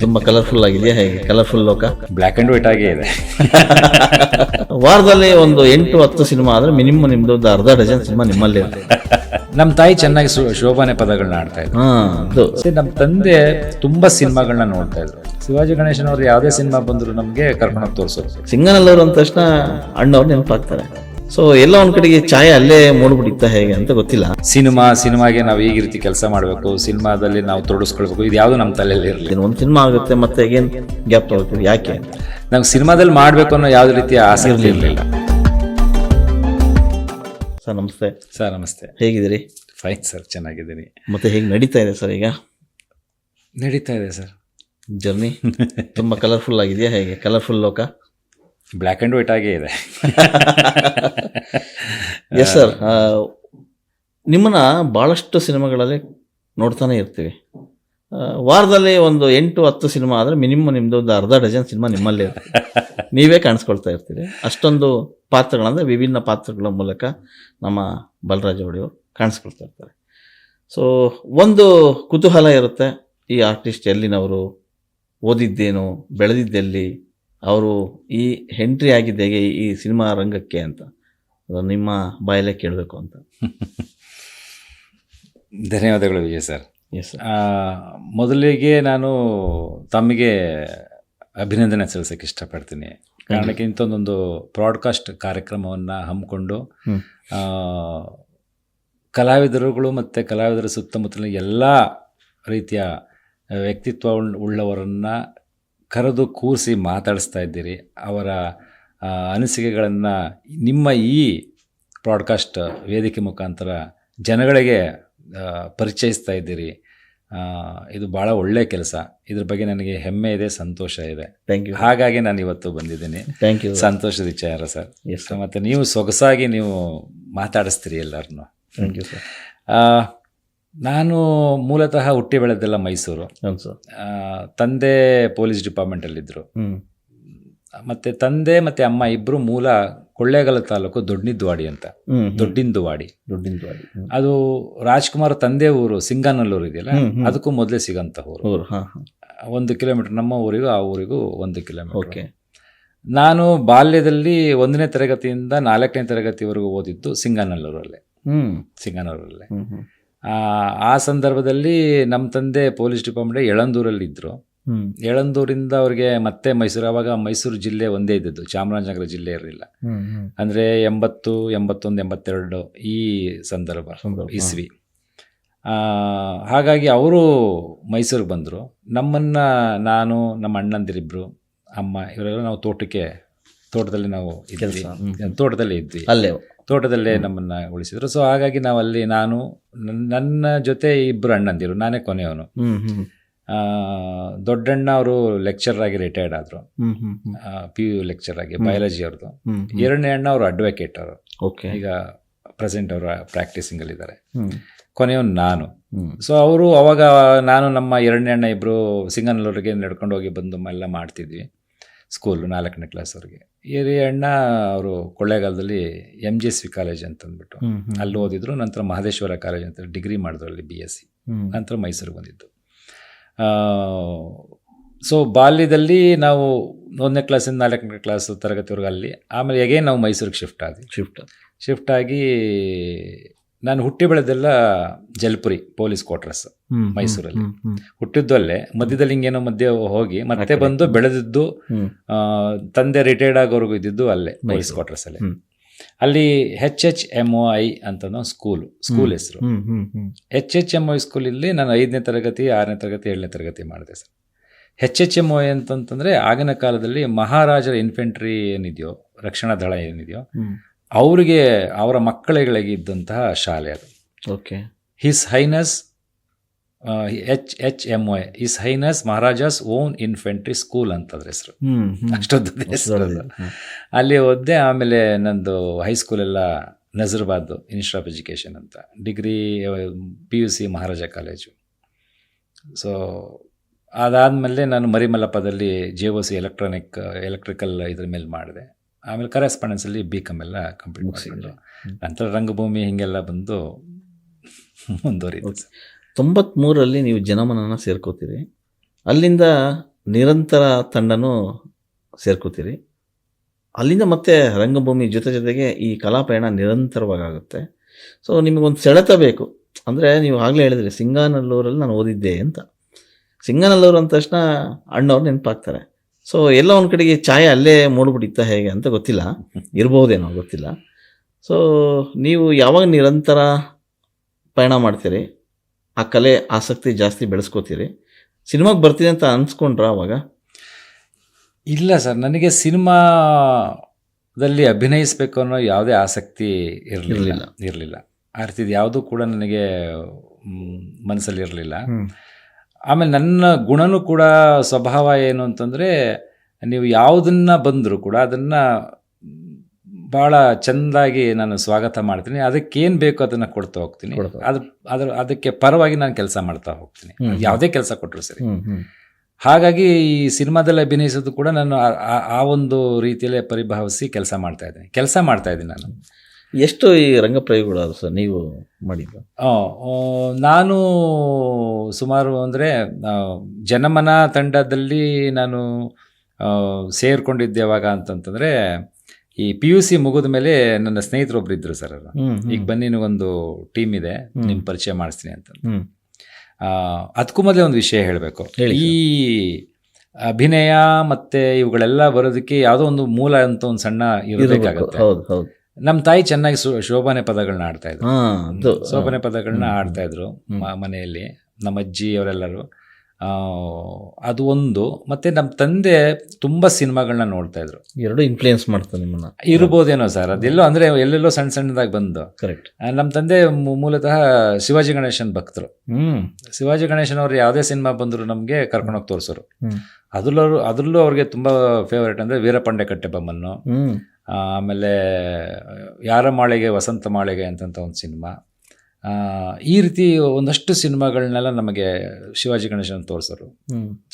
ತುಂಬಾ ಕಲರ್ಫುಲ್ ಆಗಿದೆಯಾ? ಹೇಗೆ ಕಲರ್ಫುಲ್ ಲೋಕ? ಬ್ಲ್ಯಾಕ್ ಅಂಡ್ ವೈಟ್ ಆಗೇ ಇದೆ. ವಾರದಲ್ಲಿ ಒಂದು 8-10 ಸಿನಿಮಾ ಆದ್ರೆ ಮಿನಿಮಮ್ ನಿಮ್ದು ಒಂದು ಅರ್ಧ ಡಜನ್ ಸಿನಿಮಾ ನಿಮ್ಮಲ್ಲಿ ಇರುತ್ತೆ. ನಮ್ಮ ತಾಯಿ ಚೆನ್ನಾಗಿ ಶೋಭಾನೆ ಪದಗಳನ್ನ ಆಡ್ತಾ ಇದ್ರು. ನಮ್ಮ ತಂದೆ ತುಂಬಾ ಸಿನಿಮಾಗಳನ್ನ ನೋಡ್ತಾ ಇದ್ರು. ಶಿವಾಜಿ ಗಣೇಶನ್ ಅವ್ರು ಯಾವುದೇ ಸಿನಿಮಾ ಬಂದ್ರು ನಮ್ಗೆ ಕರ್ಕೊಂಡೋಗಿ ತೋರಿಸೋರು. ಸಿಂಗನಲ್ಲವರು ಅಂದ ತಕ್ಷಣ ಅಣ್ಣವ್ರು ನೆನಪಾಗ್ತಾರೆ. ಸೊ ಎಲ್ಲ ಒಂದ್ ಕಡೆಗೆ ಛಾಯೆ ಅಲ್ಲೇ ಮೂಡ್ಬಿಡಿತ್ತ ಹೇಗೆ ಅಂತ ಗೊತ್ತಿಲ್ಲ. ಸಿನಿಮಾಗೆ ನಾವು ಈ ರೀತಿ ಕೆಲಸ ಮಾಡಬೇಕು, ಸಿನಿಮಾದಲ್ಲಿ ನಾವು ತೊಡಗಿಸ್ಕೊಳ್ಬೇಕು, ಇದು ಯಾವುದು ನಮ್ಮ ತಲೆಯಲ್ಲಿ ಇರಲಿ. ಒಂದು ಸಿನಿಮಾ ಆಗುತ್ತೆ ಮತ್ತೆ ಏನ್ ಗ್ಯಾಪ್ ತಗೋತೀವಿ ಯಾಕೆ? ನಮ್ಗೆ ಸಿನಿಮಾದಲ್ಲಿ ಮಾಡ್ಬೇಕು ಅನ್ನೋ ಯಾವುದೇ ರೀತಿಯ ಆಸಕ್ತಿ ಇರಲಿಲ್ಲ. ಸರ್ ನಮಸ್ತೆ. ಸರ್ ನಮಸ್ತೆ. ಹೇಗಿದ್ದೀರಿ? ಫೈನ್ ಸರ್, ಚೆನ್ನಾಗಿದ್ದೀನಿ. ಮತ್ತೆ ಹೇಗೆ ನಡೀತಾ ಇದೆ ಸರ್ ಈಗ? ನಡೀತಾ ಇದೆ ಸರ್ ಜರ್ನಿ. ತುಂಬಾ ಕಲರ್ಫುಲ್ ಆಗಿದೆಯಾ? ಹೇಗೆ ಕಲರ್ಫುಲ್ ಲೋಕ? ಬ್ಲ್ಯಾಕ್ ಅಂಡ್ ವೈಟ್ ಆಗೇ ಇದೆ. ಎಸ್ ಸರ್, ನಿಮ್ಮನ್ನ ಭಾಳಷ್ಟು ಸಿನಿಮಾಗಳಲ್ಲಿ ನೋಡ್ತಾನೆ ಇರ್ತೀವಿ. ವಾರದಲ್ಲಿ ಒಂದು 8-10 ಸಿನಿಮಾ ಆದರೆ ಮಿನಿಮಮ್ ನಿಮ್ಮದು ಒಂದು ಅರ್ಧ ಡಜನ್ ಸಿನಿಮಾ ನಿಮ್ಮಲ್ಲೇ ಇರ್ತದೆ. ನೀವೇ ಕಾಣಿಸ್ಕೊಳ್ತಾ ಇರ್ತೀರಿ. ಅಷ್ಟೊಂದು ಪಾತ್ರಗಳಂದರೆ ವಿಭಿನ್ನ ಪಾತ್ರಗಳ ಮೂಲಕ ನಮ್ಮ ಬಲರಾಜ್ ಒಡೆಯವರು ಕಾಣಿಸ್ಕೊಳ್ತಾ ಇರ್ತಾರೆ. ಸೊ ಒಂದು ಕುತೂಹಲ ಇರುತ್ತೆ, ಈ ಆರ್ಟಿಸ್ಟ್ ಎಲ್ಲಿನವರು, ಓದಿದ್ದೇನು, ಬೆಳೆದಿದ್ದೆಲ್ಲಿ, ಅವರು ಈ ಎಂಟ್ರಿ ಆಗಿದ್ದೇಗೆ ಈ ಸಿನಿಮಾ ರಂಗಕ್ಕೆ ಅಂತ ನಿಮ್ಮ ಬಾಯಲ್ಲೇ ಕೇಳಬೇಕು ಅಂತ. ಧನ್ಯವಾದಗಳು ವಿಜಯ್ ಸರ್. Yes sir. ಮೊದಲಿಗೆ ನಾನು ತಮಗೆ ಅಭಿನಂದನೆ ಸಲ್ಲಿಸೋಕ್ಕೆ ಇಷ್ಟಪಡ್ತೀನಿ. ಕಾರಣಕ್ಕೆ ಇಂಥದ್ದೊಂದು ಬ್ರಾಡ್ಕಾಸ್ಟ್ ಕಾರ್ಯಕ್ರಮವನ್ನು ಹಮ್ಮಿಕೊಂಡು ಕಲಾವಿದರುಗಳು ಮತ್ತು ಕಲಾವಿದರ ಸುತ್ತಮುತ್ತಲಿನ ಎಲ್ಲ ರೀತಿಯ ವ್ಯಕ್ತಿತ್ವ ಉಳ್ಳವರನ್ನು ಕರೆದು ಕೂರಿಸಿ ಮಾತಾಡಿಸ್ತಾ ಇದ್ದೀರಿ. ಅವರ ಅನಿಸಿಕೆಗಳನ್ನು ನಿಮ್ಮ ಈ ಬ್ರಾಡ್ಕಾಸ್ಟ್ ವೇದಿಕೆ ಮುಖಾಂತರ ಜನಗಳಿಗೆ ಪರಿಚಯಿಸ್ತಾ ಇದ್ದೀರಿ. ಇದು ಭಾಳ ಒಳ್ಳೆಯ ಕೆಲಸ. ಇದ್ರ ಬಗ್ಗೆ ನನಗೆ ಹೆಮ್ಮೆ ಇದೆ, ಸಂತೋಷ ಇದೆ. Thank you. ಹಾಗಾಗಿ ನಾನು ಇವತ್ತು ಬಂದಿದ್ದೀನಿ. Thank you. ಸಂತೋಷದ ವಿಚಾರ ಸರ್. ಎಸ್ ಮತ್ತು ನೀವು ಸೊಗಸಾಗಿ ನೀವು ಮಾತಾಡಿಸ್ತೀರಿ ಎಲ್ಲರನ್ನು. Thank you sir. ನಾನು ಮೂಲತಃ ಹುಟ್ಟಿ ಬೆಳೆದೆಲ್ಲ ಮೈಸೂರು. ಹೌದು ಸರ್. ತಂದೆ ಪೊಲೀಸ್ ಡಿಪಾರ್ಟ್ಮೆಂಟಲ್ಲಿದ್ದರು. ಮತ್ತು ತಂದೆ ಮತ್ತು ಅಮ್ಮ ಇಬ್ಬರು ಮೂಲ ಕೊಳ್ಳೇಗಾಲ ತಾಲೂಕು ದೊಡ್ಡಿಂದುವಾಡಿ ಅಂತ. ದೊಡ್ಡಿಂದುವಾಡಿ. ಅದು ರಾಜ್ಕುಮಾರ್ ತಂದೆ ಊರು ಸಿಂಗಾನಲ್ಲೂರು ಇದೆಯಲ್ಲ, ಅದಕ್ಕೂ ಮೊದಲೇ ಸಿಗಂತ ಊರು. 1 ಕಿಲೋಮೀಟರ್ ನಮ್ಮ ಊರಿಗೂ ಆ ಊರಿಗೂ 1 ಕಿಲೋಮೀಟರ್. ಓಕೆ. ನಾನು ಬಾಲ್ಯದಲ್ಲಿ 1ನೇ ತರಗತಿಯಿಂದ 4ನೇ ತರಗತಿವರೆಗೂ ಓದಿದ್ದು ಸಿಂಗಾನಲ್ಲೂರಲ್ಲೇ. ಆ ಸಂದರ್ಭದಲ್ಲಿ ನಮ್ಮ ತಂದೆ ಪೊಲೀಸ್ ಡಿಪಾರ್ಟ್ಮೆಂಟ್ ಯಳಂದೂರಲ್ಲಿದ್ದರು. ಯಳಂದೂರಿಂದ ಅವ್ರಿಗೆ ಮತ್ತೆ ಮೈಸೂರು, ಆವಾಗ ಮೈಸೂರು ಜಿಲ್ಲೆ ಒಂದೇ ಇದ್ದದ್ದು, ಚಾಮರಾಜನಗರ ಜಿಲ್ಲೆ ಇರಲಿಲ್ಲ. ಅಂದರೆ 80, 81, 82 ಈ ಸಂದರ್ಭ ಇಸ್ವಿ. ಹಾಗಾಗಿ ಅವರು ಮೈಸೂರಿಗೆ ಬಂದರು. ನಮ್ಮನ್ನು ನಾನು, ನಮ್ಮ ಅಣ್ಣಂದಿರಿಬ್ಬರು, ಅಮ್ಮ ಇವರೆಲ್ಲ ನಾವು ತೋಟದಲ್ಲಿ ನಾವು ಇದ್ವಿ. ತೋಟದಲ್ಲೇ ಇದ್ವಿ. ತೋಟದಲ್ಲೇ ನಮ್ಮನ್ನು ಉಳಿಸಿದ್ರು. ಸೊ ಹಾಗಾಗಿ ನಾವು ಅಲ್ಲಿ, ನಾನು, ನನ್ನ ಜೊತೆ 2 ಅಣ್ಣಂದಿರು, ನಾನೇ ಕೊನೆಯವನು. ದೊಡ್ಡಣ್ಣ ಅವರು ಲೆಕ್ಚರರ್ ಆಗಿ ರಿಟೈರ್ಡ್ ಆದರು, PU ಲೆಕ್ಚರ್ ಆಗಿ, ಬಯಾಲಜಿ ಅವ್ರದ್ದು. 2ನೇ ಅಣ್ಣ ಅವರು ಅಡ್ವೊಕೇಟ್ ಅವರು, ಈಗ ಪ್ರೆಸೆಂಟ್ ಅವರು ಪ್ರಾಕ್ಟೀಸಿಂಗಲ್ಲಿದ್ದಾರೆ. ಕೊನೆಯವನು ನಾನು. ಸೊ ಅವರು ಅವಾಗ ನಾನು, ನಮ್ಮ 2ನೇ ಅಣ್ಣ ಇಬ್ಬರು ಸಿಂಗನಲ್ಲೂರಿಗೆ ನಡ್ಕೊಂಡು ಹೋಗಿ ಬಂದು ಎಲ್ಲ ಮಾಡ್ತಿದ್ವಿ ಸ್ಕೂಲು 4ನೇ ಕ್ಲಾಸ್ವರೆಗೆ. ಹಿರಿಯ ಅಣ್ಣ ಅವರು ಕೊಳ್ಳೇಗಾಲದಲ್ಲಿ MGSV ಕಾಲೇಜ್ ಅಂತಂದ್ಬಿಟ್ಟು ಅಲ್ಲಿ ಓದಿದ್ರು. ನಂತರ ಮಹದೇಶ್ವರ ಕಾಲೇಜ್ ಅಂತ ಡಿಗ್ರಿ ಮಾಡಿದ್ರು, ಅಲ್ಲಿ BSc. ನಂತರ ಮೈಸೂರಿಗೆ ಬಂದಿದ್ದು. ಸೊ ಬಾಲ್ಯದಲ್ಲಿ ನಾವು 1ನೇ ಕ್ಲಾಸಿಂದ 4ನೇ ಕ್ಲಾಸ್ ತರಗತಿವರೆಗೂ ಅಲ್ಲಿ. ಆಮೇಲೆ ಹೇಗೆ ನಾವು ಮೈಸೂರಿಗೆ ಶಿಫ್ಟ್ ಆಗಿ ನಾನು ಹುಟ್ಟಿ ಬೆಳೆದೆಲ್ಲ ಜಲ್ಪುರಿ ಪೊಲೀಸ್ ಕ್ವಾರ್ಟರ್ಸ್ ಮೈಸೂರಲ್ಲಿ. ಹುಟ್ಟಿದ್ದು ಅಲ್ಲೇ, ಮಧ್ಯದಲ್ಲಿ ಹಿಂಗೇನೋ ಮಧ್ಯೆ ಹೋಗಿ ಮತ್ತೆ ಬಂದು ಬೆಳೆದಿದ್ದು, ತಂದೆ ರಿಟೈರ್ಡ್ ಆಗೋವರೆಗೂ ಇದ್ದಿದ್ದು ಅಲ್ಲೇ ಪೊಲೀಸ್ ಕ್ವಾರ್ಟರ್ಸ್ ಅಲ್ಲೇ. ಅಲ್ಲಿ HHMOI ಅಂತ ಸ್ಕೂಲ್ ಹೆಸರು. HHMOI ಸ್ಕೂಲಲ್ಲಿ ನಾನು 5ನೇ ತರಗತಿ, 6ನೇ ತರಗತಿ, 7ನೇ ತರಗತಿ ಮಾಡಿದೆ ಸರ್. HHMOI ಅಂತಂತಂದರೆ ಆಗಿನ ಕಾಲದಲ್ಲಿ ಮಹಾರಾಜರ ಇನ್ಫೆಂಟ್ರಿ ಏನಿದೆಯೋ, ರಕ್ಷಣಾ ದಳ ಏನಿದೆಯೋ, ಅವರಿಗೆ ಅವರ ಮಕ್ಕಳಿಗೆ ಇದ್ದಂತಹ ಶಾಲೆ ಅದು. Okay. His highness HHMOI his highness Maharajas own infantry school ಅಂತಂದ್ರೆ ಹೆಸರು. ಅಷ್ಟೊಂದು ಹೆಸರು. ಅಲ್ಲಿ ಓದಿದೆ. ಆಮೇಲೆ ನಂದು ಹೈಸ್ಕೂಲೆಲ್ಲ ನಜರ್ಬಾದ್ ಇನ್ಸ್ಟಿಟ್ಯೂಟ್ ಆಫ್ ಎಜುಕೇಷನ್ ಅಂತ, ಡಿಗ್ರಿ PUC ಮಹಾರಾಜ ಕಾಲೇಜು. ಸೊ ಅದಾದಮೇಲೆ ನಾನು ಮರಿಮಲ್ಲಪ್ಪದಲ್ಲಿ JOC ಎಲೆಕ್ಟ್ರಿಕಲ್ ಇದ್ರ ಮೇಲೆ ಮಾಡಿದೆ. ಆಮೇಲೆ ಕರೆಸ್ಪಾಂಡೆನ್ಸಲ್ಲಿ BCom ಎಲ್ಲ ಕಂಪ್ಲೀಟ್ ಮಾಡಿಕೊಂಡು ನಂತರ ರಂಗಭೂಮಿ ಹೀಗೆಲ್ಲ ಬಂದು ಮುಂದುವರಿತು. 93ರಲ್ಲಿ ನೀವು ಜನಮನನ ಸೇರ್ಕೋತೀರಿ. ಅಲ್ಲಿಂದ ನಿರಂತರ ತಂಡನೂ ಸೇರ್ಕೋತೀರಿ. ಅಲ್ಲಿಂದ ಮತ್ತೆ ರಂಗಭೂಮಿ ಜೊತೆಗೆ ಈ ಕಲಾಪಯಣ ನಿರಂತರವಾಗುತ್ತೆ. ಸೊ ನಿಮಗೊಂದು ಸೆಳೆತ ಬೇಕು. ಅಂದರೆ ನೀವು ಆಗಲೇ ಹೇಳಿದ್ರಿ ಸಿಂಗಾನಲ್ಲೂರಲ್ಲಿ ನಾನು ಓದಿದ್ದೆ ಅಂತ. ಸಿಂಗಾನಲ್ಲೂರು ಅಂದ ತಕ್ಷಣ ಅಣ್ಣವ್ರು ನೆನಪಾಗ್ತಾರೆ. ಸೊ ಎಲ್ಲ ಒಂದು ಕಡೆಗೆ ಛಾಯೆ ಅಲ್ಲೇ ಮೂಡ್ಬಿಟ್ಟಿತ್ತ ಹೇಗೆ ಅಂತ ಗೊತ್ತಿಲ್ಲ, ಇರ್ಬೋದೇನೋ ಗೊತ್ತಿಲ್ಲ. ಸೊ ನೀವು ಯಾವಾಗ ನಿರಂತರ ಪಯಣ ಮಾಡ್ತೀರಿ, ಆ ಕಲೆ ಆಸಕ್ತಿ ಜಾಸ್ತಿ ಬೆಳೆಸ್ಕೋತೀರಿ, ಸಿನಿಮಾಗೆ ಬರ್ತೀನಿ ಅಂತ ಅನ್ಸ್ಕೊಂಡ್ರ ಅವಾಗ? ಇಲ್ಲ ಸರ್, ನನಗೆ ಸಿನಿಮಾದಲ್ಲಿ ಅಭಿನಯಿಸಬೇಕು ಅನ್ನೋ ಯಾವುದೇ ಆಸಕ್ತಿ ಇರಲಿಲ್ಲ. ಆ ರೀತಿದು ಯಾವುದೂ ಕೂಡ ನನಗೆ ಮನಸ್ಸಲ್ಲಿ ಇರಲಿಲ್ಲ. ಆಮೇಲೆ ನನ್ನ ಗುಣನೂ ಕೂಡ ಸ್ವಭಾವ ಏನು ಅಂತಂದರೆ, ನೀವು ಯಾವುದನ್ನು ಬಂದರೂ ಕೂಡ ಅದನ್ನು ಭಾಳ ಚೆಂದಾಗಿ ನಾನು ಸ್ವಾಗತ ಮಾಡ್ತೀನಿ. ಅದಕ್ಕೇನು ಬೇಕೋ ಅದನ್ನು ಕೊಡ್ತಾ ಹೋಗ್ತೀನಿ. ಅದಕ್ಕೆ ಪರವಾಗಿ ನಾನು ಕೆಲಸ ಮಾಡ್ತಾ ಹೋಗ್ತೀನಿ, ಯಾವುದೇ ಕೆಲಸ ಕೊಟ್ಟರು ಸರಿ. ಹಾಗಾಗಿ ಈ ಸಿನಿಮಾದಲ್ಲಿ ಅಭಿನಯಿಸೋದು ಕೂಡ ನಾನು ಆ ಒಂದು ರೀತಿಯಲ್ಲೇ ಪರಿಭಾವಿಸಿ ಕೆಲಸ ಮಾಡ್ತಾ ಇದ್ದೀನಿ ನಾನು. ಎಷ್ಟು ಈ ರಂಗಪ್ರಯೋಗಗಳು ಅದು ಸರ್ ನೀವು ಮಾಡಿದ್ದು? ನಾನು ಸುಮಾರು ಅಂದರೆ ಜನಮನ ತಂಡದಲ್ಲಿ ನಾನು ಸೇರ್ಕೊಂಡಿದ್ದೆ ಯಾವಾಗ ಅಂತಂತಂದರೆ, ಈ PUC ಮುಗಿದ ಮೇಲೆ ನನ್ನ ಸ್ನೇಹಿತರೊಬ್ರು ಇದ್ರು ಸರ್. ಅವರು ಈಗ ಬನ್ನಿ ಒಂದು ಟೀಮ್ ಇದೆ, ನಿಮ್ಮ ಪರಿಚಯ ಮಾಡಿಸ್ತೀನಿ ಅಂತ. ಅದಕ್ಕೂ ಮೊದಲೇ ಒಂದು ವಿಷಯ ಹೇಳಬೇಕು. ಈ ಅಭಿನಯ ಮತ್ತೆ ಇವುಗಳೆಲ್ಲ ಬರೋದಕ್ಕೆ ಯಾವುದೋ ಒಂದು ಮೂಲ ಅಂತ ಒಂದು ಸಣ್ಣ ಇರಬೇಕಾಗುತ್ತೆ. ನಮ್ಮ ತಾಯಿ ಚೆನ್ನಾಗಿ ಶೋಭಾನೆ ಪದಗಳನ್ನ ಆಡ್ತಾ ಇದ್ರು. ಶೋಭಾನೆ ಪದಗಳನ್ನ ಆಡ್ತಾ ಇದ್ರು ಮನೆಯಲ್ಲಿ, ನಮ್ಮ ಅಜ್ಜಿ ಅವರೆಲ್ಲರೂ. ಅದು ಒಂದು. ಮತ್ತೆ ನಮ್ಮ ತಂದೆ ತುಂಬಾ ಸಿನಿಮಾಗಳನ್ನ ನೋಡ್ತಾ ಇದ್ರು. ಎರಡು ಇನ್ಫ್ಲೂಯೆನ್ಸ್ ಮಾಡ್ತಾರೆ ನಿಮ್ಮನ್ನ ಇರ್ಬೋದೇನೋ ಸರ್, ಅದೆಲ್ಲೋ ಅಂದ್ರೆ ಎಲ್ಲೆಲ್ಲೋ ಸಣ್ಣ ಸಣ್ಣದಾಗಿ ಬಂದು. ಕರೆಕ್ಟ್. ನಮ್ಮ ತಂದೆ ಮೂಲತಃ ಶಿವಾಜಿ ಗಣೇಶನ್ ಭಕ್ತರು. ಶಿವಾಜಿ ಗಣೇಶನ್ ಅವ್ರು ಯಾವುದೇ ಸಿನಿಮಾ ಬಂದ್ರು ನಮ್ಗೆ ಕರ್ಕೊಂಡೋಗಿ ತೋರಿಸೋರು. ಅದ್ರಲ್ಲೂ ಅವ್ರಿಗೆ ತುಂಬಾ ಫೇವರೇಟ್ ಅಂದ್ರೆ ವೀರಪಂಡೆ ಕಟ್ಟೆಬೊಮ್ಮನ್ನು, ಆಮೇಲೆ ಯಾರ ಮಾಳಿಗೆ ವಸಂತ ಮಾಳಿಗೆ ಅಂತಂತ ಒಂದು ಸಿನಿಮಾ. ಈ ರೀತಿ ಒಂದಷ್ಟು ಸಿನಿಮಾಗಳನ್ನೆಲ್ಲ ನಮಗೆ ಶಿವಾಜಿ ಗಣೇಶನ್ ತೋರಿಸೋರು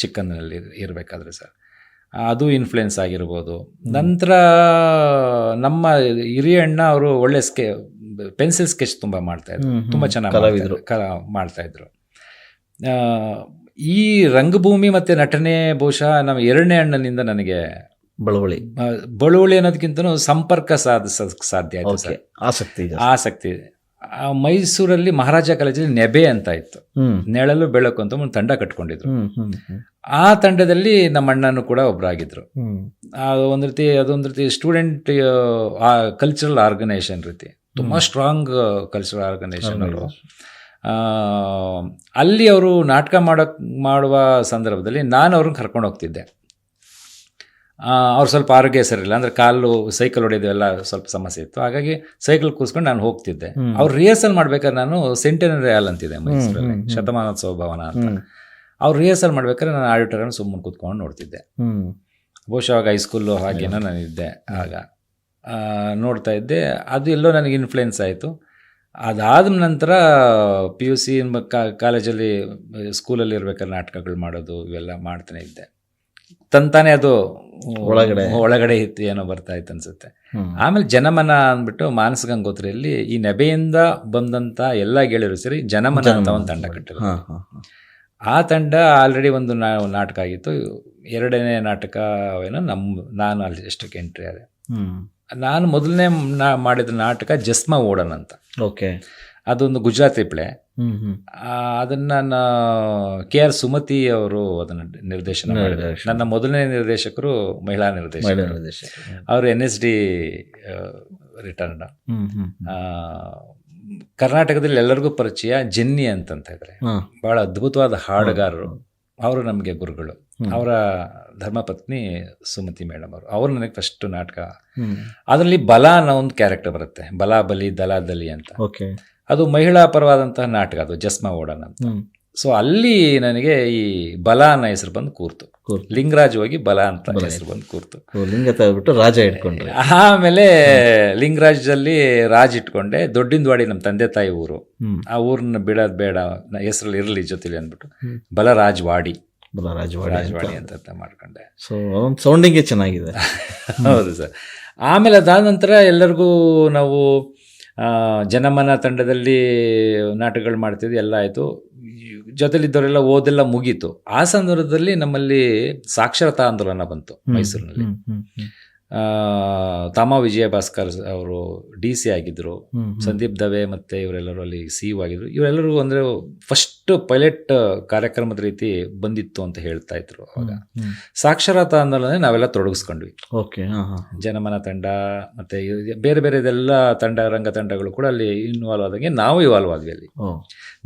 ಚಿಕ್ಕಂದಿನಲ್ಲಿ ಇರಬೇಕಾದ್ರೆ ಸರ್. ಅದು ಇನ್ಫ್ಲುಯೆನ್ಸ್ ಆಗಿರ್ಬೋದು. ನಂತರ ನಮ್ಮ ಹಿರಿಯ ಅಣ್ಣ ಅವರು ಒಳ್ಳೆ ಪೆನ್ಸಿಲ್ ಸ್ಕೆಚ್ ತುಂಬ ಮಾಡ್ತಾಯಿದ್ರು, ತುಂಬ ಚೆನ್ನಾಗಿ ಮಾಡ್ತಾಯಿದ್ರು. ಈ ರಂಗಭೂಮಿ ಮತ್ತು ನಟನೆ ಬಹುಶಃ ನಮ್ಮ ಎರಡನೇ ಅಣ್ಣನಿಂದ ನನಗೆ ಬಳುವಳಿ ಅನ್ನೋದಕ್ಕಿಂತ ಸಂಪರ್ಕ ಸಾಧ್ಯ ಆಯಿತು ಸರ್. ಆಸಕ್ತಿ. ಮೈಸೂರಲ್ಲಿ ಮಹಾರಾಜ ಕಾಲೇಜಲ್ಲಿ ನೆಬೆ ಅಂತ ಇತ್ತು, ನೆಳಲು ಬೆಳಕು ಅಂತ ಒಂದು ತಂಡ ಕಟ್ಕೊಂಡಿದ್ರು. ಆ ತಂಡದಲ್ಲಿ ನಮ್ಮ ಅಣ್ಣನೂ ಕೂಡ ಒಬ್ಬರಾಗಿದ್ರು. ಅದೊಂದು ರೀತಿ ಸ್ಟೂಡೆಂಟ್ ಕಲ್ಚರಲ್ ಆರ್ಗನೈಸೇಷನ್ ರೀತಿ, ತುಂಬಾ ಸ್ಟ್ರಾಂಗ್ ಕಲ್ಚರಲ್ ಆರ್ಗನೈಸೇಷನ್ ಅವರು. ಅಲ್ಲಿ ಅವರು ನಾಟಕ ಮಾಡುವ ಸಂದರ್ಭದಲ್ಲಿ ನಾನು ಅವ್ರನ್ನ ಕರ್ಕೊಂಡು ಹೋಗ್ತಿದ್ದೆ. ಅವ್ರು ಸ್ವಲ್ಪ ಆರೋಗ್ಯ ಸರಿಯಿಲ್ಲ, ಅಂದರೆ ಕಾಲು ಸೈಕಲ್ ಹೊಡೆಯೋದೆಲ್ಲ ಸ್ವಲ್ಪ ಸಮಸ್ಯೆ ಇತ್ತು. ಹಾಗಾಗಿ ಸೈಕಲ್ ಕೂಸ್ಕೊಂಡು ನಾನು ಹೋಗ್ತಿದ್ದೆ. ಅವ್ರು ರಿಹರ್ಸಲ್ ಮಾಡ್ಬೇಕಾದ್ರೆ, ನಾನು ಸೆಂಟೆನರಿ ಹಾಲ್ ಅಂತಿದೆ ಮೈಸೂರಲ್ಲಿ, ಶತಮಾನೋತ್ಸವ ಭವನ ಅಂತ. ಅವ್ರು ರಿಹರ್ಸಲ್ ಮಾಡ್ಬೇಕಾದ್ರೆ ನಾನು ಆಡಿಟೋರಿಯಂ ಸುಮ್ಮನೆ ಕೂತ್ಕೊಂಡು ನೋಡ್ತಿದ್ದೆ. ಬಹುಶಃ ಆವಾಗ ಹೈಸ್ಕೂಲು ಹಾಗೇನೋ ನಾನಿದ್ದೆ. ಆಗ ನೋಡ್ತಾ ಇದ್ದೆ. ಅದು ಎಲ್ಲೋ ನನಗೆ ಇನ್ಫ್ಲುಯೆನ್ಸ್ ಆಯಿತು. ಅದಾದ ನಂತರ PUC ಕಾಲೇಜಲ್ಲಿ ಸ್ಕೂಲಲ್ಲಿ ಇರ್ಬೇಕಾದ್ರೆ ನಾಟಕಗಳು ಮಾಡೋದು ಇವೆಲ್ಲ ಮಾಡ್ತಾನೆ ಇದ್ದೆ. ತಂತಾನೆ ಅದು ಒಳಗಡೆ ಇತ್ತು, ಏನೋ ಬರ್ತಾ ಇತ್ತು ಅನ್ಸುತ್ತೆ. ಆಮೇಲೆ ಜನಮನ ಅಂದ್ಬಿಟ್ಟು ಮಾನಸ ಗಂಗೋತ್ರಿಯಲ್ಲಿ ಈ ನೆಬೆಯಿಂದ ಬಂದಂತ ಎಲ್ಲ ಗೆಳೆಯರು ಸೇರಿ ಜನಮನ ಅಂತ ಒಂದು ತಂಡ ಕಟ್ಟಿದ್ರು. ಆ ತಂಡ ಆಲ್ರೆಡಿ ಒಂದು ನಾಟಕ ಆಗಿತ್ತು. ಎರಡನೇ ನಾಟಕವೇನೋ ನಾನು ಅಲ್ಲಿ ಎಷ್ಟಕ್ಕೆ ಎಂಟ್ರಿ ಆದೆ. ನಾನು ಮೊದಲನೇ ಮಾಡಿದ ನಾಟಕ ಜಸ್ಮಾ ಓಡನ್ ಅಂತ. ಓಕೆ. ಅದೊಂದು ಗುಜರಾತಿ ಪ್ಲೇ. ಅದನ್ನ KR ಸುಮತಿ ಅವರು ಅದನ್ನು ನಿರ್ದೇಶನ ಮಾಡಿದ್ದಾರೆ. ನನ್ನ ಮೊದಲನೇ ನಿರ್ದೇಶಕರು ಮಹಿಳಾ ನಿರ್ದೇಶಕರು. ಅವರು NSD ರಿಟರ್ನ್. ಕರ್ನಾಟಕದಲ್ಲಿ ಎಲ್ಲರಿಗೂ ಪರಿಚಯ ಜೆನ್ನಿ ಅಂತ ಇದ್ದಾರೆ, ಬಹಳ ಅದ್ಭುತವಾದ ಹಾಡುಗಾರರು. ಅವರು ನಮಗೆ ಗುರುಗಳು. ಅವರ ಧರ್ಮಪತ್ನಿ ಸುಮತಿ ಮೇಡಮ್ ಅವರು ನನಗೆ ಫಸ್ಟ್ ನಾಟಕ. ಅದರಲ್ಲಿ ಬಲ ಅನ್ನೋ ಒಂದು ಕ್ಯಾರೆಕ್ಟರ್ ಬರುತ್ತೆ, ಬಲ ಬಲಿ ದಲ ದಲಿ ಅಂತ. ಅದು ಮಹಿಳಾ ಪರವಾದಂತಹ ನಾಟಕ, ಅದು ಜಸ್ಮಾ ಓಡನ್ ಅಂತ. ಸೊ ಅಲ್ಲಿ ನನಗೆ ಈ ಬಲ ಅನ್ನೋ ಹೆಸರು ಬಂದು ಕೂರ್ತು. ಲಿಂಗರಾಜ್ ಹೋಗಿ ಬಲ ಅಂತ ಹೆಸರು ಬಂದು ಕೂರ್ತು. ಲಿಂಗ ತೆಗೆದ್ಬಿಟ್ಟು ರಾಜ ಇಟ್ಕೊಂಡ್ರೆ. ಆಮೇಲೆ ಲಿಂಗರಾಜಲ್ಲಿ ರಾಜ್ ಇಟ್ಕೊಂಡೆ. ದೊಡ್ಡಿಂದವಾಡಿ ನಮ್ಮ ತಂದೆ ತಾಯಿ ಊರು. ಆ ಊರನ್ನ ಬಿಡೋದು ಬೇಡ, ಹೆಸರಲ್ಲಿ ಇರಲಿ ಜೊತೆಲಿ ಅಂದ್ಬಿಟ್ಟು ಬಲರಾಜವಾಡಿ ಅಂತ ಮಾಡ್ಕೊಂಡೆ. ಸೊ ಸೌಂಡಿಂಗ್ ಚೆನ್ನಾಗಿದೆ. ಹೌದು ಸರ್. ಆಮೇಲೆ ಅದಾದ ನಂತರ ಎಲ್ಲರಿಗೂ ನಾವು ಜನಮನ ತಂಡದಲ್ಲಿ ನಾಟಕಗಳು ಮಾಡ್ತಿದ್ವಿ, ಎಲ್ಲ ಆಯಿತು. ಜೊತೆಲಿದ್ದವರೆಲ್ಲ ಓದೆಲ್ಲ ಮುಗೀತು. ಆ ಸಂದರ್ಭದಲ್ಲಿ ನಮ್ಮಲ್ಲಿ ಸಾಕ್ಷರತಾ ಆಂದೋಲನ ಬಂತು ಮೈಸೂರಿನಲ್ಲಿ. ತಾಮ ವಿಜಯ ಭಾಸ್ಕರ್ ಅವರು DC ಆಗಿದ್ರು, ಸಂದೀಪ್ ದವೆ ಮತ್ತೆ ಇವರೆಲ್ಲರೂ ಅಲ್ಲಿ CEO ಆಗಿದ್ರು. ಇವರೆಲ್ಲರೂ ಅಂದ್ರೆ ಫಸ್ಟ್ ಪೈಲಟ್ ಕಾರ್ಯಕ್ರಮದ ರೀತಿ ಬಂದಿತ್ತು ಅಂತ ಹೇಳ್ತಾ ಇದ್ರು ಅವಾಗ. ಸಾಕ್ಷರತಾ ಆಂದೋಲನ ನಾವೆಲ್ಲ ತೊಡಗಿಸ್ಕೊಂಡ್ವಿ. ಜನಮನ ತಂಡ ಮತ್ತೆ ಬೇರೆ ಬೇರೆ ಇದೆಲ್ಲ ರಂಗ ತಂಡಗಳು ಕೂಡ ಅಲ್ಲಿ ಇನ್ವಾಲ್ವ್ ಆದಂಗೆ ನಾವು ಇವಾಲ್ವ್ ಆದ್ವಿ. ಅಲ್ಲಿ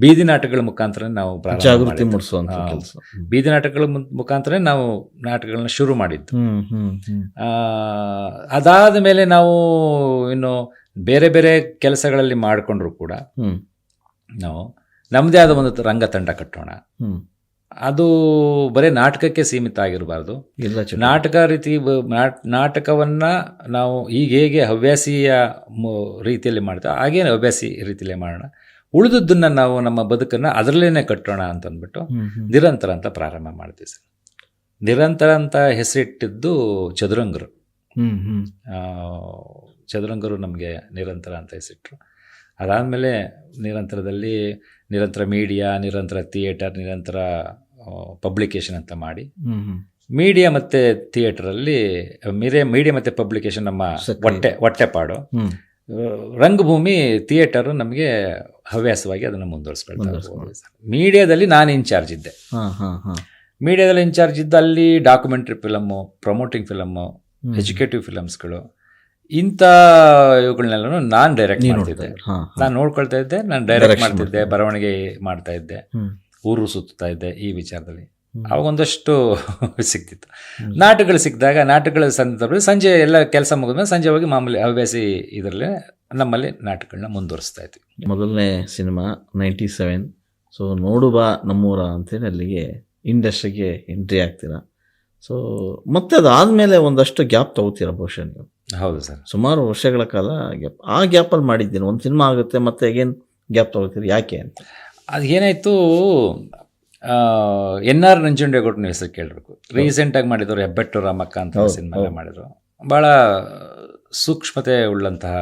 ಬೀದಿ ನಾಟಕಗಳ ಮುಖಾಂತರ ನಾವು ಜಾಗೃತಿ ಮೂಡಿಸುವಂತ ಕೆಲಸ, ಬೀದಿ ನಾಟಕಗಳ ಮುಖಾಂತರ ನಾವು ನಾಟಕಗಳನ್ನ ಶುರು ಮಾಡಿದ್ದು. ಅದಾದ ಮೇಲೆ ನಾವು ಇನ್ನು ಬೇರೆ ಬೇರೆ ಕೆಲಸಗಳಲ್ಲಿ ಮಾಡಿಕೊಂಡ್ರು ಕೂಡ ನಾವು ನಮ್ಮದೇ ಆದ ಒಂದು ರಂಗ ತಂಡ ಕಟ್ಟೋಣ. ಅದು ಬರೀ ನಾಟಕಕ್ಕೆ ಸೀಮಿತ ಆಗಿರಬಾರ್ದು. ನಾಟಕ ರೀತಿ ನಾಟಕವನ್ನ ನಾವು ಈಗ ಹೇಗೆ ಹವ್ಯಾಸಿಯ ರೀತಿಯಲ್ಲಿ ಮಾಡ್ತೇವೆ ಹಾಗೇನೆ ಹವ್ಯಾಸಿ ರೀತಿಯಲ್ಲೇ ಮಾಡೋಣ, ಉಳಿದದ್ದನ್ನ ನಾವು ನಮ್ಮ ಬದುಕನ್ನು ಅದರಲ್ಲೇನೆ ಕಟ್ಟೋಣ ಅಂತ ಅಂದ್ಬಿಟ್ಟು ನಿರಂತರ ಅಂತ ಪ್ರಾರಂಭ ಮಾಡ್ತೀವಿ ಸರ್. ನಿರಂತರ ಅಂತ ಹೆಸರಿಟ್ಟಿದ್ದು ಚದುರಂಗರು. ಚದುರಂಗರು ನಮಗೆ ನಿರಂತರ ಅಂತ ಹೆಸರಿಟ್ರು. ಅದಾದಮೇಲೆ ನಿರಂತರದಲ್ಲಿ ನಿರಂತರ ಮೀಡಿಯಾ, ನಿರಂತರ ಥಿಯೇಟರ್, ನಿರಂತರ ಪಬ್ಲಿಕೇಶನ್ ಅಂತ ಮಾಡಿ ಮೀಡಿಯಾ ಮತ್ತು ಥಿಯೇಟರಲ್ಲಿ ಮೀಡಿಯಾ ಮತ್ತು ಪಬ್ಲಿಕೇಶನ್ ನಮ್ಮ ಹೊಟ್ಟೆಪಾಡು. ರಂಗಭೂಮಿ ಥಿಯೇಟರು ನಮಗೆ ಹವ್ಯಾಸವಾಗಿ ಅದನ್ನು ಮುಂದುವರಿಸ್ಕೊಳ್ತಾರೆ. ಮೀಡಿಯಾದಲ್ಲಿ ನಾನು ಇನ್ಚಾರ್ಜ್ ಇದ್ದೆ. ಮೀಡಿಯಾದಲ್ಲಿ ಇನ್ಚಾರ್ಜ್ ಇದ್ದ ಅಲ್ಲಿ documentary film, promoting film, educative ಫಿಲಮ್ಸ್ಗಳು, ಇಂಥ ಇವುಗಳನ್ನೆಲ್ಲ ನಾನು ಡೈರೆಕ್ಟ್ ಮಾಡ್ತಿದ್ದೆ. ನಾನು ನೋಡ್ಕೊಳ್ತಾ ಇದ್ದೆ, ನಾನು ಡೈರೆಕ್ಟ್ ಮಾಡ್ತಿದ್ದೆ, ಬರವಣಿಗೆ ಮಾಡ್ತಾ ಇದ್ದೆ, ಊರು ಸುತ್ತಾ ಇದ್ದೆ. ಈ ವಿಚಾರದಲ್ಲಿ ಅವಾಗ ಒಂದಷ್ಟು ಸಿಕ್ತಿತ್ತು. ನಾಟಕಗಳು ಸಿಕ್ಕಿದಾಗ ನಾಟಕಗಳ ಸಂದರ್ಭದಲ್ಲಿ ಸಂಜೆ ಎಲ್ಲ ಕೆಲಸ ಮುಗಿದ್ಮೇಲೆ ಸಂಜೆ ಹೋಗಿ ಮಾಮೂಲಿ ಹವ್ಯಾಸಿ ಇದರಲ್ಲೇ ನಮ್ಮಲ್ಲಿ ನಾಟಕಗಳನ್ನ ಮುಂದುವರಿಸ್ತಾ ಇದ್ವಿ. ಮೊದಲನೇ ಸಿನಿಮಾ 97. ಸೊ ನೋಡು ಬಾ ನಮ್ಮೂರ ಅಂತೇಳಿ ಅಲ್ಲಿಗೆ ಇಂಡಸ್ಟ್ರಿಗೆ ಎಂಟ್ರಿ ಆಗ್ತೀರಾ. ಸೊ ಮತ್ತೆ ಅದಾದಮೇಲೆ ಒಂದಷ್ಟು ಗ್ಯಾಪ್ ತಗೋತೀರಾ ಬಹುಶಃ ನೀವು. ಹೌದು ಸರ್, ಸುಮಾರು ವರ್ಷಗಳ ಕಾಲ ಗ್ಯಾಪ್. ಆ ಗ್ಯಾಪಲ್ಲಿ ಮಾಡಿದ್ದೀನಿ, ಒಂದು ಸಿನಿಮಾ ಆಗುತ್ತೆ ಮತ್ತೆ ಅಗೇನ್ ಗ್ಯಾಪ್ ತಗೋತೀರಿ, ಯಾಕೆ ಅಂತ? ಅದು ಏನಾಯಿತು, NR ನಂಜುಂಡೇಗೌಡನ ಹೆಸರು ಕೇಳಬೇಕು. ರೀಸೆಂಟಾಗಿ ಮಾಡಿದವರು ಹೆಬ್ಬೆಟ್ಟು ರಾಮಕ್ಕ ಅಂತ ಸಿನಿಮಾ ಮಾಡಿದರು. ಭಾಳ ಸೂಕ್ಷ್ಮತೆ ಉಳ್ಳಂತಹ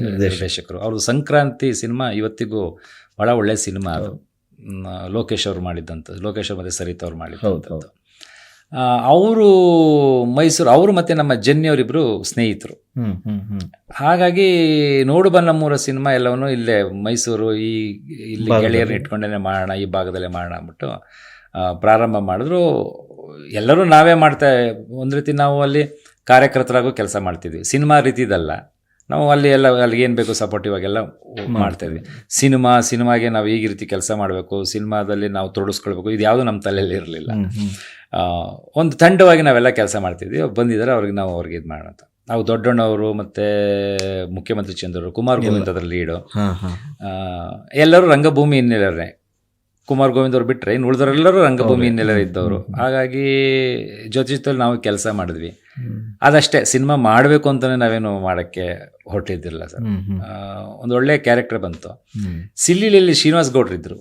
ನಿರ್ದೇಶಕರು ಅವರು. ಸಂಕ್ರಾಂತಿ ಸಿನಿಮಾ ಇವತ್ತಿಗೂ ಭಾಳ ಒಳ್ಳೆಯ ಸಿನಿಮಾ ಅದು. ಲೋಕೇಶ್ ಅವರು ಮಾಡಿದ್ದಂಥದ್ದು, ಲೋಕೇಶ್ ಮತ್ತು ಸರಿತಾ ಅವ್ರು ಮಾಡಿದ್ದಂಥದ್ದು. ಅವರು ಮೈಸೂರು, ಅವರು ಮತ್ತು ನಮ್ಮ ಜನ್ಯವರಿಬ್ಬರು ಸ್ನೇಹಿತರು. ಹಾಗಾಗಿ ನೋಡು ಬಾ ನಮ್ಮೂರ ಸಿನಿಮಾ ಎಲ್ಲವನ್ನೂ ಇಲ್ಲೇ ಮೈಸೂರು ಇಲ್ಲಿ ಗೆಳೆಯರನ್ನ ಇಟ್ಕೊಂಡೇ ಮಾಡೋಣ, ಈ ಭಾಗದಲ್ಲೇ ಮಾಡೋಣ ಅಂದ್ಬಿಟ್ಟು ಪ್ರಾರಂಭ ಮಾಡಿದ್ರು. ಎಲ್ಲರೂ ನಾವೇ ಮಾಡ್ತಾ, ಒಂದು ರೀತಿ ನಾವು ಅಲ್ಲಿ ಕಾರ್ಯಕರ್ತರಾಗೂ ಕೆಲಸ ಮಾಡ್ತಿದ್ವಿ. ಸಿನಿಮಾ ರೀತಿದಲ್ಲ, ನಾವು ಅಲ್ಲಿ ಎಲ್ಲ ಅಲ್ಲಿಗೆ ಏನು ಬೇಕು ಸಪೋರ್ಟಿವ್ ಆಗೆಲ್ಲ ಮಾಡ್ತಾಯಿದ್ವಿ. ಸಿನಿಮಾಗೆ ನಾವು ಈ ರೀತಿ ಕೆಲಸ ಮಾಡಬೇಕು, ಸಿನಿಮಾದಲ್ಲಿ ನಾವು ತೊಡಗಿಸ್ಕೊಳ್ಬೇಕು, ಇದು ಯಾವುದೂ ನಮ್ಮ ತಲೆಯಲ್ಲಿ ಇರಲಿಲ್ಲ. ಒಂದು ತಂಡವಾಗಿ ನಾವೆಲ್ಲ ಕೆಲಸ ಮಾಡ್ತಿದ್ವಿ. ಬಂದಿದ್ದಾರೆ ಅವ್ರಿಗೆ ಇದು ಮಾಡೋಣ ಅಂತ. ನಾವು ದೊಡ್ಡಣ್ಣವರು ಮತ್ತು ಮುಖ್ಯಮಂತ್ರಿ ಚಂದ್ರರು, ಕುಮಾರ್ ಗೋವಿಂದ್ ಅದರ ಲೀಡು, ಎಲ್ಲರೂ ರಂಗಭೂಮಿ ಹಿನ್ನೆಲೆಯವ್ರೆ. ಕುಮಾರ್ ಗೋವಿಂದ್ ಅವ್ರು ಬಿಟ್ಟರೆ ಇನ್ನು ಉಳಿದವರೆಲ್ಲರೂ ರಂಗಭೂಮಿ ಹಿನ್ನೆಲೆ ಇದ್ದವರು. ಹಾಗಾಗಿ ಜೊತೆಲಿ ನಾವು ಕೆಲಸ ಮಾಡಿದ್ವಿ. ಅದಷ್ಟೇ, ಸಿನಿಮಾ ಮಾಡಬೇಕು ಅಂತಲೇ ನಾವೇನು ಮಾಡೋಕ್ಕೆ ಹೊರಟಿದ್ದಿಲ್ಲ ಸರ್. ಒಂದು ಒಳ್ಳೆ ಕ್ಯಾರೆಕ್ಟರ್ ಬಂತು. ಸಿಲ್ಲಿಲಿ ಶ್ರೀನಿವಾಸ್ ಗೌಡ್ರು ಇದ್ರು,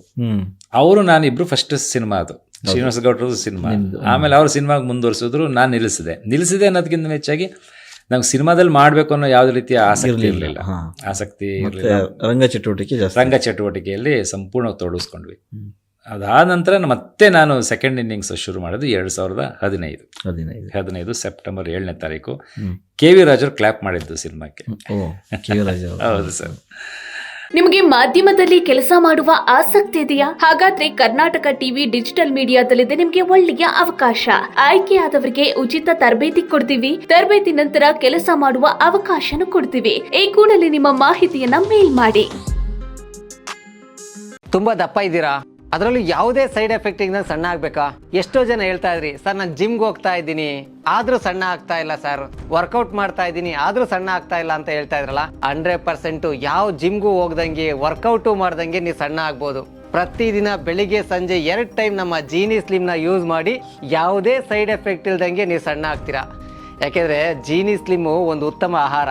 ಅವರು ನಾನಿಬ್ರು ಫಸ್ಟ್ ಸಿನಿಮಾ ಅದು ಶ್ರೀನಿವಾಸ ಗೌಡ್ರದ್ದು ಸಿನಿಮಾ. ಆಮೇಲೆ ಅವ್ರ ಸಿನಿಮಾಗೆ ಮುಂದುವರಿಸಿದ್ರು, ನಾನು ನಿಲ್ಲಿಸಿದೆ ಅನ್ನೋದಕ್ಕಿಂತ ಹೆಚ್ಚಾಗಿ ನಮ್ಗೆ ಸಿನಿಮಾದಲ್ಲಿ ಮಾಡಬೇಕು ಅನ್ನೋ ಯಾವುದೇ ರೀತಿಯ ಆಸಕ್ತಿ ಇರಲಿಲ್ಲ. ರಂಗ ಚಟುವಟಿಕೆಯಲ್ಲಿ ಸಂಪೂರ್ಣ ತೊಡಗಿಸ್ಕೊಂಡ್ವಿ. ಅದಾದ ನಂತರ ಮತ್ತೆ ನಾನು ಸೆಕೆಂಡ್ ಇನ್ನಿಂಗ್ಸ್ ಶುರು ಮಾಡೋದು 2015 ಸೆಪ್ಟೆಂಬರ್ 7ನೇ ತಾರೀಕು KV ರಾಜರು ಕ್ಲಾಪ್ ಮಾಡಿದ್ದು ಸಿನಿಮಾಕ್ಕೆ. ಹೌದು ಸರ್. ನಿಮಗೆ ಮಾಧ್ಯಮದಲ್ಲಿ ಕೆಲಸ ಮಾಡುವ ಆಸಕ್ತಿ ಇದೆಯಾ? ಹಾಗಾದ್ರೆ ಕರ್ನಾಟಕ ಟಿವಿ ಡಿಜಿಟಲ್ ಮೀಡಿಯಾದಲ್ಲಿದೆ ನಿಮಗೆ ಒಳ್ಳೆಯ ಅವಕಾಶ. ಆಯ್ಕೆಯಾದವರಿಗೆ ಉಚಿತ ತರಬೇತಿ ಕೊಡ್ತೀವಿ. ತರಬೇತಿ ನಂತರ ಕೆಲಸ ಮಾಡುವ ಅವಕಾಶನೂ ಕೊಡ್ತೀವಿ. ಈ ಕೂಡಲೇ ನಿಮ್ಮ ಮಾಹಿತಿಯನ್ನ ಮೇಲ್ ಮಾಡಿ. ತುಂಬಾ ದಪ್ಪ ಇದ್ದೀರಾ? ಅದರಲ್ಲೂ ಯಾವುದೇ ಸೈಡ್ ಎಫೆಕ್ಟ್ ಇಂದ ಸಣ್ಣ ಆಗ್ಬೇಕಾ? ಎಷ್ಟೋ ಜನ ಹೇಳ್ತಾ ಇದ್ರಿ, ಸರ್ ನಾನು ಜಿಮ್ಗೆ ಹೋಗ್ತಾ ಇದ್ದೀನಿ ಆದ್ರೂ ಸಣ್ಣ ಆಗ್ತಾ ಇಲ್ಲ ಸರ್, ವರ್ಕೌಟ್ ಮಾಡ್ತಾ ಇದ್ದೀನಿ ಆದ್ರೂ ಸಣ್ಣ ಆಗ್ತಾ ಇಲ್ಲ ಅಂತ ಹೇಳ್ತಾ ಇದ್ರಲ್ಲ. 100% ಯಾವ ಜಿಮ್ಗೂ ಹೋಗ್ದಂಗೆ ವರ್ಕೌಟು ಮಾಡ್ದಂಗೆ ನೀವು ಸಣ್ಣ ಆಗ್ಬೋದು. ಪ್ರತಿದಿನ ಬೆಳಿಗ್ಗೆ ಸಂಜೆ 2 ಟೈಮ್ ನಮ್ಮ ಜೀನಿ ಸ್ಲಿಮ್ನ ಯೂಸ್ ಮಾಡಿ ಯಾವುದೇ ಸೈಡ್ ಎಫೆಕ್ಟ್ ಇಲ್ದಂಗೆ ನೀವು ಸಣ್ಣ ಆಗ್ತೀರಾ. ಯಾಕೆಂದ್ರೆ ಜೀನಿ ಸ್ಲಿಮ್ಮು ಒಂದು ಉತ್ತಮ ಆಹಾರ.